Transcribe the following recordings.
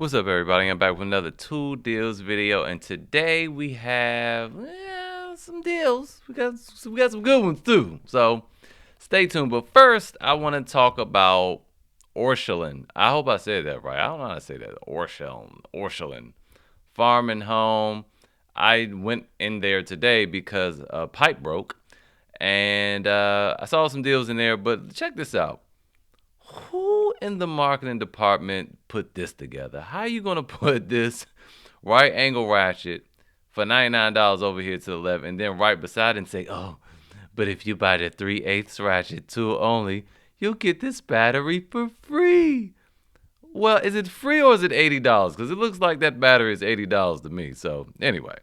What's up, everybody? I'm back with another tool deals video, and today we have some deals. We got some good ones too. So stay tuned. But first, I want to talk about Orscheln. I hope I said that right. I don't know how to say that. Orscheln Farm and Home. I went in there today because a pipe broke, and I saw some deals in there. But check this out. Who in the marketing department put this together? How are you gonna put this right angle ratchet for $99 over here to the left, and then right beside it and say, "Oh, but if you buy the 3/8 ratchet tool only, you'll get this battery for free." Well, is it free or is it $80? Because it looks like that battery is $80 to me. So anyway,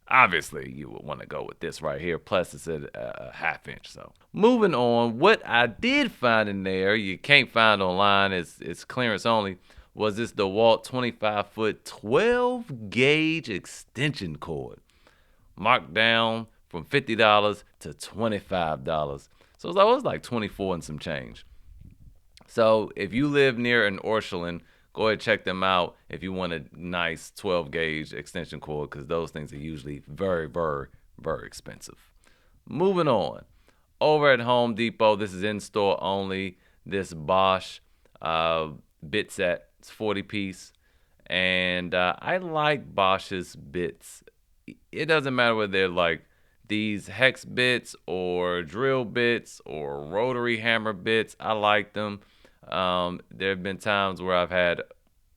obviously you would want to go with this right here. Plus it's a half inch. So moving on, what I did find in there, you can't find online, it's clearance only, was this DeWalt 25-foot 12 gauge extension cord, marked down from $50 to $25. So it was like 24 and some change. So if you live near an Orscheln, go ahead and check them out if you want a nice 12 gauge extension cord, because those things are usually very, very, very expensive. Moving on. Over at Home Depot, this is in store only. This Bosch bit set. It's 40 piece. And I like Bosch's bits. It doesn't matter whether they're like these hex bits or drill bits or rotary hammer bits. I like them. There have been times where I've had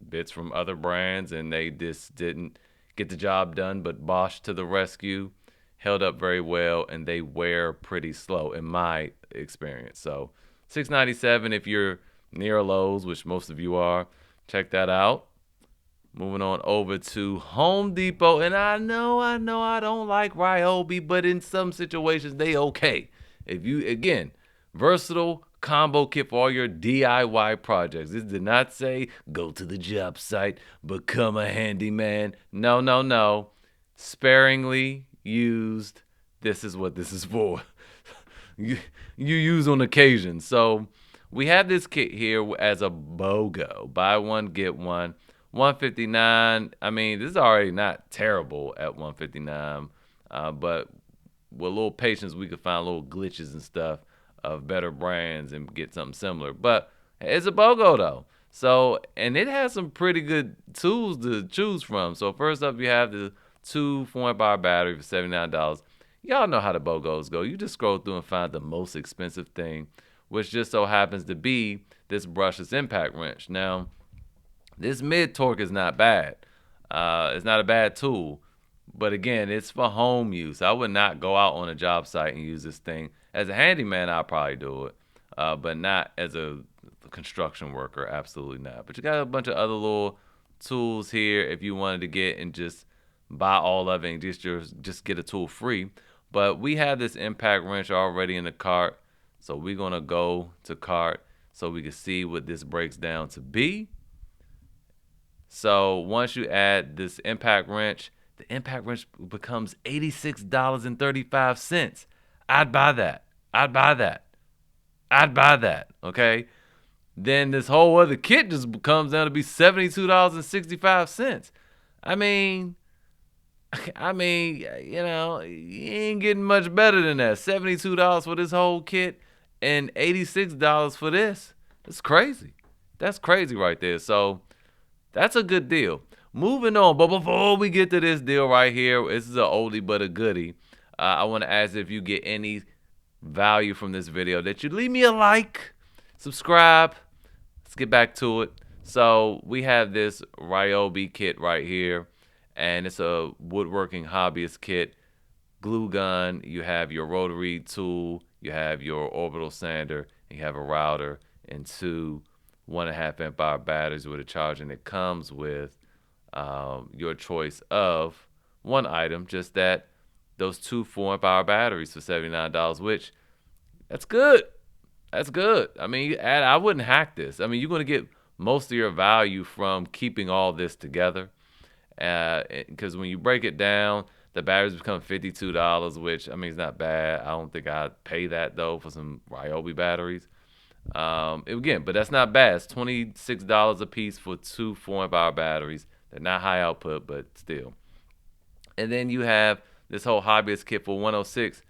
bits from other brands and they just didn't get the job done, but Bosch to the rescue, held up very well, and they wear pretty slow in my experience. So $6.97 if you're near Lowe's, which most of you are. Check that out. Moving on over to Home Depot, and I know I don't like Ryobi, but in some situations they okay. If you, again, versatile combo kit for all your DIY projects. This did not say go to the job site, become a handyman. No, no, no. Sparingly used. This is what this is for. you use on occasion. So we have this kit here as a BOGO. Buy one, get one. $159. I mean, this is already not terrible at $159, but with a little patience, we could find little glitches and stuff of better brands and get something similar. But it's a BOGO though. So, and it has some pretty good tools to choose from. So first up, you have the 2 4-amp-hour battery for $79. Y'all know how the BOGOs go. You just scroll through and find the most expensive thing, which just so happens to be this brushless impact wrench. Now, this mid torque is not bad. It's not a bad tool. But again, it's for home use. I would not go out on a job site and use this thing. As a handyman, I'll probably do it. But not as a construction worker. Absolutely not. But you got a bunch of other little tools here if you wanted to get and just buy all of it and just get a tool free. But we have this impact wrench already in the cart. So we're going to go to cart so we can see what this breaks down to be. So once you add this impact wrench, the impact wrench becomes $86.35. I'd buy that. I'd buy that. I'd buy that. Okay. Then this whole other kit just comes down to be $72.65. I mean, you ain't getting much better than that. $72 for this whole kit and $86 for this. That's crazy. That's crazy right there. So that's a good deal. Moving on, but before we get to this deal right here, this is an oldie but a goodie. I want to ask if you get any value from this video that you leave me a like, subscribe. Let's get back to it. So we have this Ryobi kit right here, and it's a woodworking hobbyist kit. Glue gun, you have your rotary tool, you have your orbital sander, and you have a router, and 2 1.5-amp-hour batteries with a charger, and it comes with your choice of one item, just that those 2 4-amp-hour batteries for $79, which that's good. That's good. I mean, I wouldn't hack this. I mean, you're going to get most of your value from keeping all this together, because when you break it down, the batteries become $52, which, I mean, it's not bad. I don't think I'd pay that though for some Ryobi batteries. Again, but that's not bad. It's $26 a piece for two 4-amp-hour batteries. They're not high output, but still. And then you have this whole hobbyist kit for 106.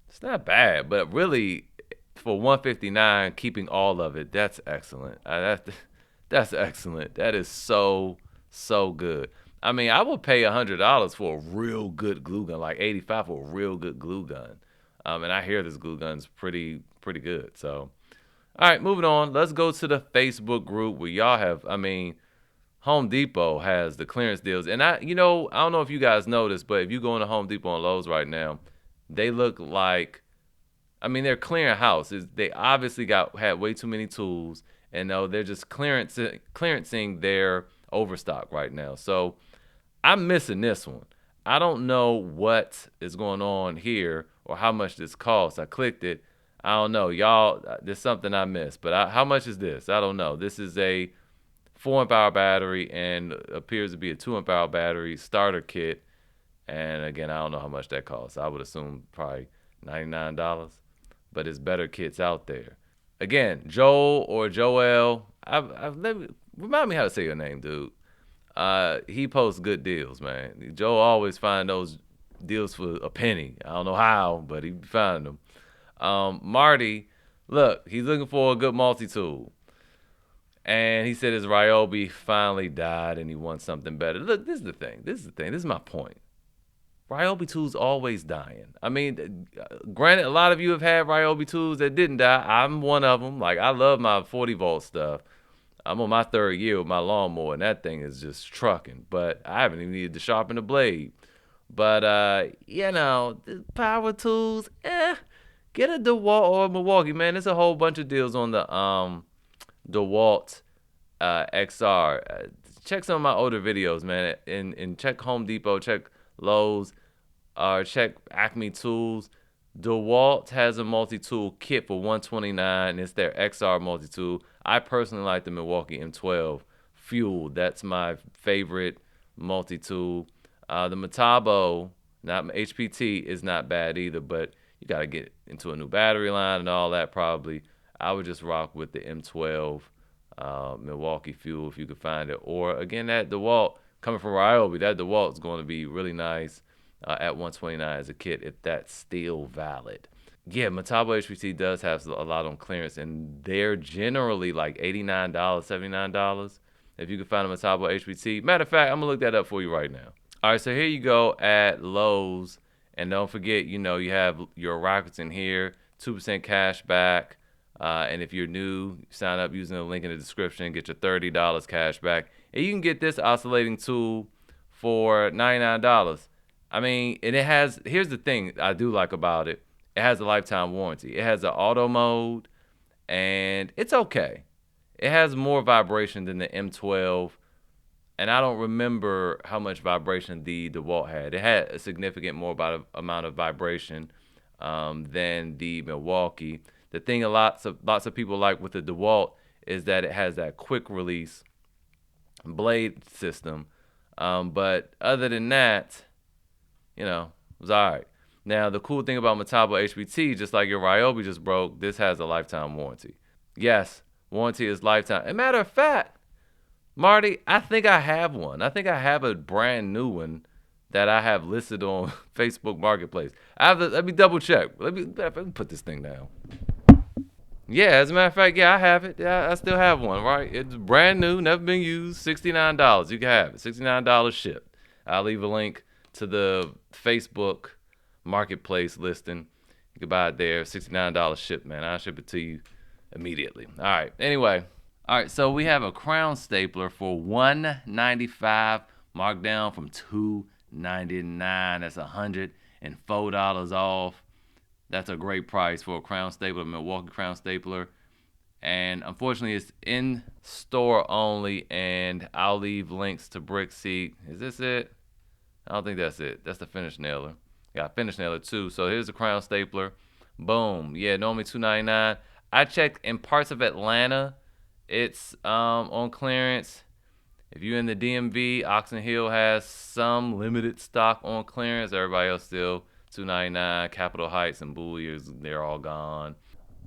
It's not bad, but really for 159, keeping all of it, that's excellent. That's excellent. That is so good. I mean, I would pay $100 for a real good glue gun, like 85 for a real good glue gun. And I hear this glue gun's pretty good. So, all right, moving on. Let's go to the Facebook group where y'all have. I mean, Home Depot has the clearance deals, and I don't know if you guys noticed, but if you go into Home Depot and Lowe's right now, they look like, I mean, they're clearing house. They obviously had way too many tools, and no, they're just clearancing their overstock right now. So I'm missing this one. I don't know what is going on here or how much this costs. I clicked it. I don't know, y'all. There's something I missed, but how much is this? I don't know. This is a 4-amp-hour battery and appears to be a 2-amp-hour battery starter kit. And again, I don't know how much that costs. I would assume probably $99, but there's better kits out there. Again, Joel or Joel, remind me how to say your name, dude. He posts good deals, man. Joel always find those deals for a penny. I don't know how, but he found them. Marty, look, he's looking for a good multi-tool. And he said his Ryobi finally died and he wants something better. Look, this is the thing. This is my point. Ryobi tools always dying. I mean, granted, a lot of you have had Ryobi tools that didn't die. I'm one of them. Like, I love my 40 volt stuff. I'm on my 3rd year with my lawnmower, and that thing is just trucking. But I haven't even needed to sharpen the blade. But, the power tools, get a DeWalt or a Milwaukee, man. There's a whole bunch of deals on the DeWalt XR. Check some of my older videos, man, and check Home Depot, check Lowe's, or check Acme Tools. DeWalt has a multi-tool kit for $129, and it's their XR multi-tool. I personally like the Milwaukee M12 Fuel. That's my favorite multi-tool. The Metabo, not HPT, is not bad either, but you got to get into a new battery line and all that probably. I would just rock with the M12 Milwaukee Fuel if you could find it. Or, again, that DeWalt, coming from Ryobi, that DeWalt is going to be really nice at $129 as a kit if that's still valid. Yeah, Metabo HPT does have a lot on clearance, and they're generally like $89, $79 if you can find a Metabo HPT. Matter of fact, I'm going to look that up for you right now. All right, so here you go at Lowe's, and don't forget, you have your rockets in here, 2% cash back. And if you're new, sign up using the link in the description, get your $30 cash back. And you can get this oscillating tool for $99. I mean, and here's the thing I do like about it. It has a lifetime warranty. It has an auto mode, and it's okay. It has more vibration than the M12, and I don't remember how much vibration the DeWalt had. It had a significant more amount of vibration than the Milwaukee. The thing lots of people like with the DeWalt is that it has that quick release blade system. But other than that, it was all right. Now, the cool thing about Metabo HPT, just like your Ryobi just broke, this has a lifetime warranty. Yes, warranty is lifetime. As a matter of fact, Marty, I think I have one. I think I have a brand new one that I have listed on Facebook Marketplace. Let me double check. Let me put this thing down. Yeah, as a matter of fact, I have it. Yeah, I still have one, right? It's brand new, never been used, $69. You can have it. $69 shipped. I'll leave a link to the Facebook Marketplace listing. You can buy it there. $69 shipped, man. I'll ship it to you immediately. All right. Anyway. All right, so we have a crown stapler for $195, marked down from $299. That's $104 off. That's a great price for a crown stapler, Milwaukee crown stapler. And unfortunately, it's in store only, and I'll leave links to Brick Seat. Is this it? I don't think that's it. That's the finish nailer. Got a finish nailer too. So here's the crown stapler. Boom. Yeah, normally $299. I checked in parts of Atlanta. It's on clearance. If you're in the DMV, Oxon Hill has some limited stock on clearance. Everybody else still $299. Capitol Heights and Boolier's, they're all gone.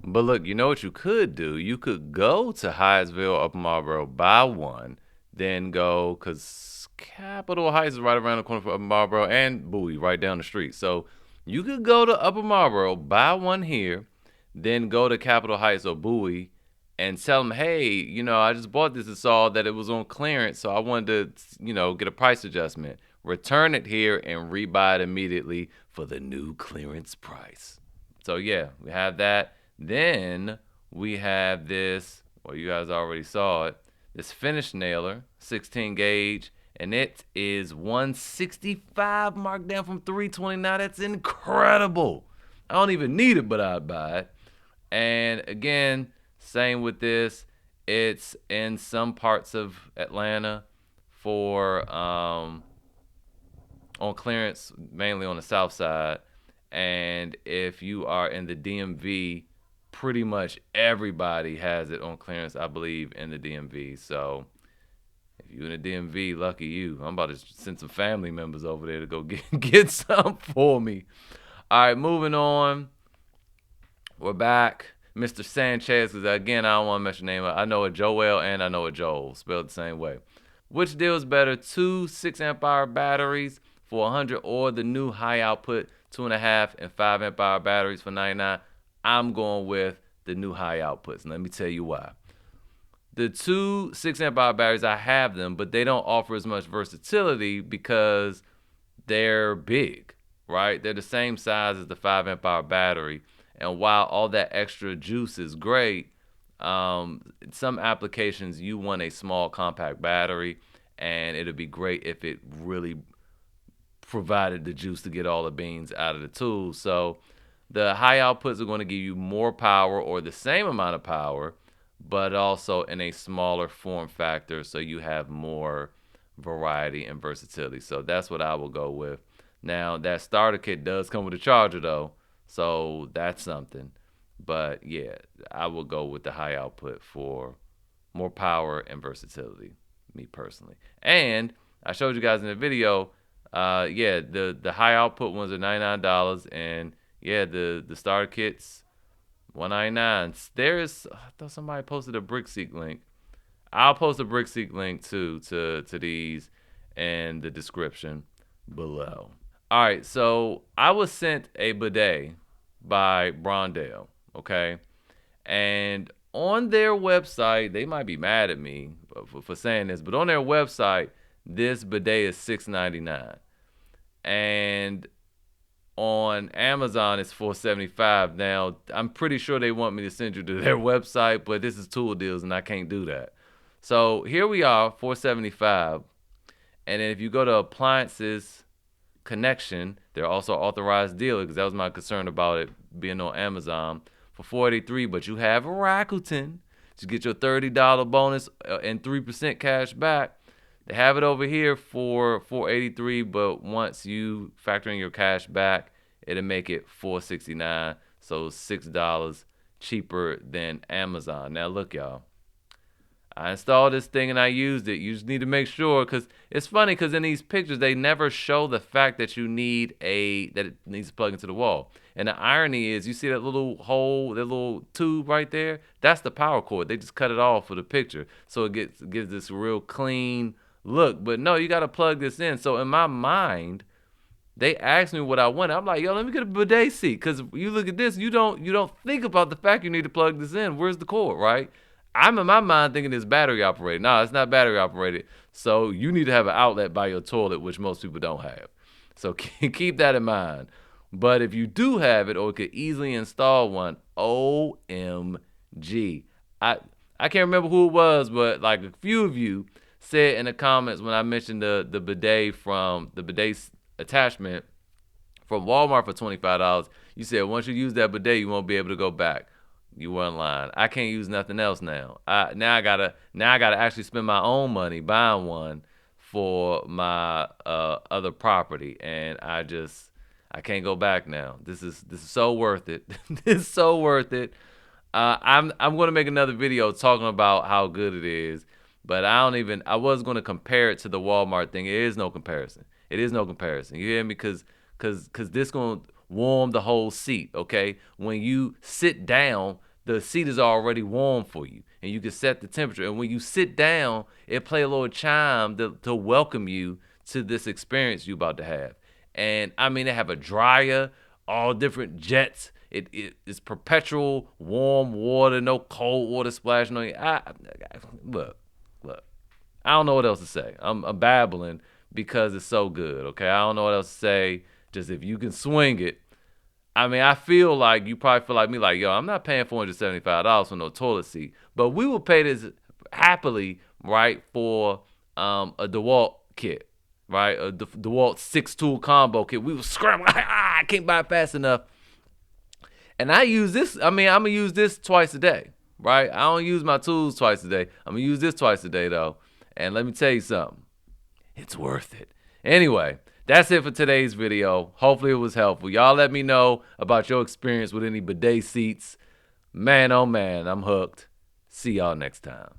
But look, you know what you could do? You could go to Hyattsville, Upper Marlboro, buy one, then go, because Capitol Heights is right around the corner from Upper Marlboro and Bowie right down the street. So you could go to Upper Marlboro, buy one here, then go to Capitol Heights or Bowie and tell them, hey, I just bought this and saw that it was on clearance, so I wanted to, get a price adjustment. Return it here and rebuy it immediately for the new clearance price. So yeah, we have that. Then we have this, well, you guys already saw it, this finish nailer, 16 gauge, and it is 165 marked down from 329. That's incredible. I don't even need it, but I'd buy it. And again, same with this. It's in some parts of Atlanta for on clearance, mainly on the south side. And if you are in the DMV, pretty much everybody has it on clearance, I believe, in the DMV. So if you're in the DMV, lucky you. I'm about to send some family members over there to go get some for me. All right, moving on. We're back. Mr. Sanchez, because again, I don't want to mess your name up. I know a Joel and I know a Joel, spelled the same way. Which deal is better, 2 6-amp-hour batteries for 100 or the new high output 2.5 and 5-amp-hour batteries for 99? I'm going with the new high outputs, and let me tell you why. The 2 6-amp-hour batteries, I have them, but they don't offer as much versatility because they're big, right? They're the same size as the 5-amp-hour battery. And while all that extra juice is great, some applications you want a small compact battery, and it'd be great if it really provided the juice to get all the beans out of the tool. So the high outputs are going to give you more power or the same amount of power, but also in a smaller form factor, so you have more variety and versatility. So that's what I will go with. Now, that starter kit does come with a charger, though. So that's something. But yeah, I will go with the high output for more power and versatility, me personally. And I showed you guys in the video, the high output ones are $99, and yeah, the starter kits $199. I thought somebody posted a BrickSeek link. I'll post a BrickSeek link too to these in the description below. All right, so I was sent a bidet by Brondale, okay? And on their website, they might be mad at me for saying this, but on their website, this bidet is $6.99. And on Amazon, it's $4.75. Now, I'm pretty sure they want me to send you to their website, but this is Tool Deals, and I can't do that. So here we are, $4.75. And then if you go to Appliances Connection, they're also authorized dealer, because that was my concern about it being on Amazon, for $4.83. But you have Rakuten to get your $30 bonus and 3% cash back. They have it over here for $4.83, but once you factor in your cash back, it'll make it $4.69, so $6 cheaper than Amazon. Now look, y'all, I installed this thing and I used it. You just need to make sure, because it's funny, because in these pictures, they never show the fact that that it needs to plug into the wall. And the irony is, you see that little hole, that little tube right there? That's the power cord. They just cut it off for the picture. So it gives this real clean look. But no, you got to plug this in. So in my mind, they asked me what I wanted. I'm like, yo, let me get a bidet seat. Because you look at this, you don't think about the fact you need to plug this in. Where's the cord, right? I'm in my mind thinking it's battery operated. No, it's not battery operated. So you need to have an outlet by your toilet, which most people don't have. So keep that in mind. But if you do have it or could easily install one, OMG. I can't remember who it was, but like a few of you said in the comments when I mentioned the bidet attachment from Walmart for $25, you said once you use that bidet, you won't be able to go back. You weren't lying. I can't use nothing else now. Now I gotta actually spend my own money buying one for my other property, and I can't go back now. This is so worth it. This is so worth it. I'm gonna make another video talking about how good it is, but I was gonna compare it to the Walmart thing. It is no comparison. It is no comparison. You hear me? Cause this gonna warm the whole seat, okay? When you sit down, the seat is already warm for you, and you can set the temperature. And when you sit down, it play a little chime to welcome you to this experience you about to have. And I mean, they have a dryer, all different jets. It's perpetual warm water, no cold water splashing on you. Look. I don't know what else to say. I'm babbling because it's so good. Okay, I don't know what else to say. Just if you can swing it. I mean, I feel like you probably feel like me, like, yo, I'm not paying $475 for no toilet seat, but we will pay this happily, right, for a DeWalt kit, right, a DeWalt 6-tool combo kit. We will scramble. I can't buy it fast enough. And I use this. I mean, I'm gonna use this twice a day, right? I don't use my tools twice a day. I'm gonna use this twice a day though. And let me tell you something. It's worth it. Anyway, that's it for today's video. Hopefully it was helpful. Y'all let me know about your experience with any bidet seats. Man, oh man, I'm hooked. See y'all next time.